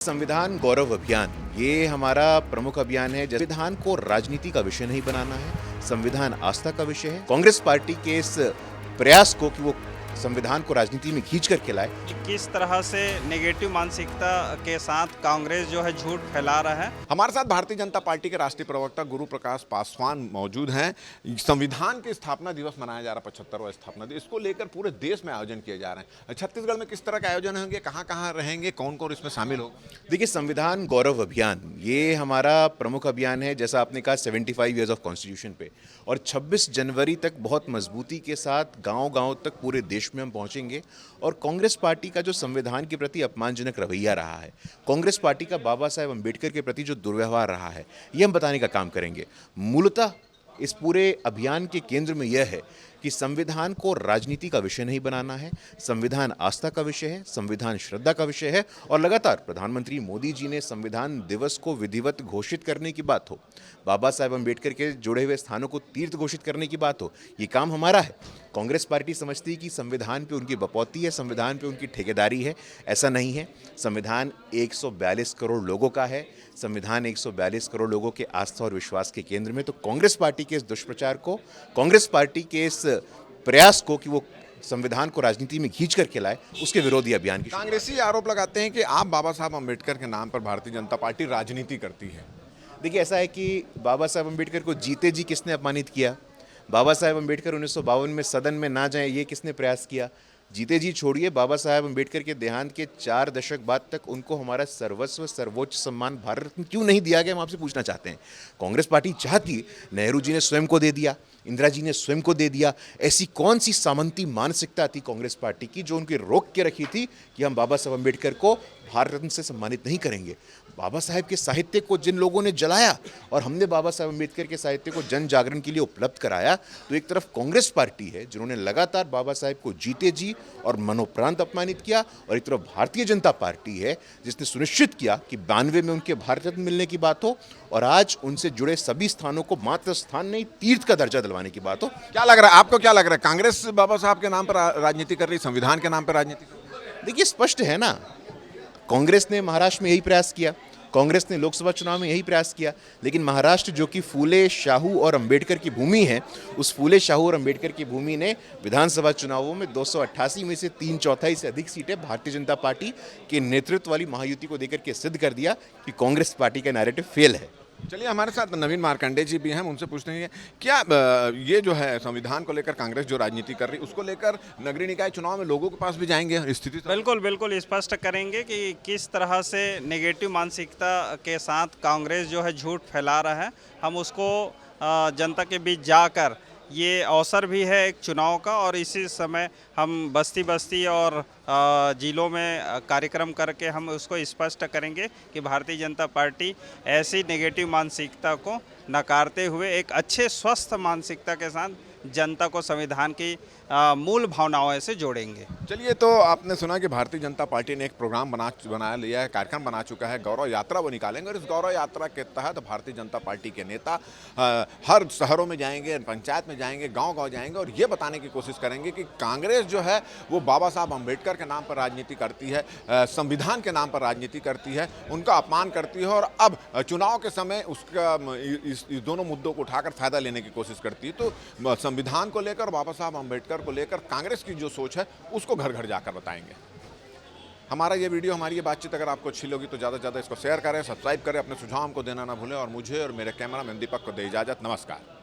संविधान गौरव अभियान ये हमारा प्रमुख अभियान है। संविधान को राजनीति का विषय नहीं बनाना है, संविधान आस्था का विषय है। कांग्रेस पार्टी के इस प्रयास को कि वो संविधान को राजनीति में खींच कर खिलाए। किस तरह से नेगेटिव मानसिकता के साथ कांग्रेस जो है झूठ फैला रहा है। हमारे साथ भारतीय जनता पार्टी के राष्ट्रीय प्रवक्ता गुरु प्रकाश पासवान मौजूद हैं। संविधान के स्थापना दिवस मनाया जा रहा है, 75वां स्थापना दिवस। इसको लेकर पूरे देश में आयोजन किए जा रहे हैं। छत्तीसगढ़ में किस तरह के आयोजन होंगे, कहाँ कहाँ रहेंगे, कौन कौन इसमें शामिल होगा? देखिए, संविधान गौरव अभियान ये हमारा प्रमुख अभियान है। जैसा आपने कहा 75 ईयर्स ऑफ कॉन्स्टिट्यूशन पे, और 26 जनवरी तक बहुत मजबूती के साथ गांव-गांव तक पूरे देश में हम पहुंचेंगे। और कांग्रेस पार्टी का जो संविधान के प्रति अपमानजनक रवैया रहा है, कांग्रेस पार्टी का बाबा साहेब अम्बेडकर के प्रति जो दुर्व्यवहार रहा है, ये हम बताने का काम करेंगे। मूलतः इस पूरे अभियान के केंद्र में यह है कि संविधान को राजनीति का विषय नहीं बनाना है, संविधान आस्था का विषय है, संविधान श्रद्धा का विषय है। और लगातार प्रधानमंत्री मोदी जी ने संविधान दिवस को विधिवत घोषित करने की बात हो, बाबा साहेब अम्बेडकर के जुड़े हुए स्थानों को तीर्थ घोषित करने की बात हो, ये काम हमारा है। कांग्रेस पार्टी समझती है कि संविधान पे उनकी बपौती है, संविधान पे उनकी ठेकेदारी है। ऐसा नहीं है। संविधान 142 करोड़ लोगों का है। संविधान 142 करोड़ लोगों के आस्था और विश्वास के केंद्र में। तो कांग्रेस पार्टी के इस दुष्प्रचार को, कांग्रेस पार्टी के इस प्रयास को कि वो संविधान को राजनीति में खींच कर खिलाए, उसके विरोधी अभियान की। कांग्रेसी आरोप लगाते हैं कि आप बाबा साहब अम्बेडकर के नाम पर भारतीय जनता पार्टी राजनीति करती है। देखिए, ऐसा है कि बाबा साहेब अम्बेडकर को जीते जी किसने अपमानित किया? बाबा साहेब अम्बेडकर 1952 में सदन में ना जाएं, ये किसने प्रयास किया? जीते जी छोड़िए, बाबा साहेब अम्बेडकर के देहांत के 4 दशक बाद तक उनको हमारा सर्वस्व सर्वोच्च सम्मान भारत रत्न क्यों नहीं दिया गया, हम आपसे पूछना चाहते हैं। कांग्रेस पार्टी चाहती, नेहरू जी ने स्वयं को दे दिया, इंदिरा जी ने स्वयं को दे दिया। ऐसी कौन सी सामंती मानसिकता थी कांग्रेस पार्टी की जो उनकी रोक के रखी थी कि हम बाबा साहेब अम्बेडकर को भारत रत्न से सम्मानित नहीं करेंगे? बाबा साहेब के साहित्य को जिन लोगों ने जलाया और हमने बाबा साहेब अम्बेडकर के साहित्य को जन जागरण के लिए उपलब्ध कराया, तो एक तरफ कांग्रेस पार्टी है जिन्होंने लगातार बाबा साहेब को जीते जी और मनोप्रांत अपमानित किया, और एक तरफ भारतीय जनता पार्टी है जिसने सुनिश्चित किया कि 92 में उनके भारत रत्न मिलने की बात हो और आज उनसे जुड़े सभी स्थानों को मात्र स्थान नहीं, तीर्थ का दर्जा दिलवाने की बात हो। क्या लग रहा है आपको, क्या लग रहा है कांग्रेस बाबा साहब के नाम पर राजनीति कर रही, संविधान के नाम पर राजनीति कर रही? देखिए, स्पष्ट है ना, कांग्रेस ने महाराष्ट्र में यही प्रयास किया, कांग्रेस ने लोकसभा चुनाव में यही प्रयास किया। लेकिन महाराष्ट्र जो कि फूले, शाहू और अंबेडकर की भूमि है, उस फूले, शाहू और अंबेडकर की भूमि ने विधानसभा चुनावों में 288 में से 3/4 से अधिक सीटें भारतीय जनता पार्टी के नेतृत्व वाली महायुति को देकर के सिद्ध कर दिया कि कांग्रेस पार्टी का नैरेटिव फेल है। चलिए, हमारे साथ नवीन मार्कंडे जी भी हैं, उनसे पूछते हैं क्या ये जो है संविधान को लेकर कांग्रेस जो राजनीति कर रही, उसको लेकर नगरीय निकाय चुनाव में लोगों के पास भी जाएंगे स्थिति? बिल्कुल बिल्कुल स्पष्ट करेंगे कि किस तरह से नेगेटिव मानसिकता के साथ कांग्रेस जो है झूठ फैला रहा है। हम उसको जनता के बीच जाकर, ये अवसर भी है एक चुनाव का, और इसी समय हम बस्ती बस्ती और जिलों में कार्यक्रम करके हम उसको स्पष्ट करेंगे कि भारतीय जनता पार्टी ऐसी नेगेटिव मानसिकता को नकारते हुए एक अच्छे स्वस्थ मानसिकता के साथ जनता को संविधान की मूल भावनाओं से जोड़ेंगे। चलिए, तो आपने सुना कि भारतीय जनता पार्टी ने एक प्रोग्राम बना लिया है, कार्यक्रम बना चुका है, गौरव यात्रा वो निकालेंगे। और इस गौरव यात्रा के तहत भारतीय जनता पार्टी के नेता हर शहरों में जाएंगे, पंचायत में जाएंगे, गांव-गांव जाएंगे और ये बताने की कोशिश करेंगे कि कांग्रेस जो है वो बाबा साहब अम्बेडकर के नाम पर राजनीति करती है, संविधान के नाम पर राजनीति करती है, उनका अपमान करती है, और अब चुनाव के समय उसका इस दोनों मुद्दों को उठाकर फायदा लेने की कोशिश करती है। तो संविधान को लेकर, बाबा साहब अम्बेडकर को लेकर कांग्रेस की जो सोच है उसको घर घर जाकर बताएंगे। हमारा ये वीडियो, हमारी ये बातचीत अगर आपको अच्छी लगी तो ज़्यादा से ज़्यादा इसको शेयर करें, सब्सक्राइब करें, अपने सुझाव हमको देना ना भूलें, और मुझे और मेरे कैमरामैन दीपक को दे इजाज़त। नमस्कार।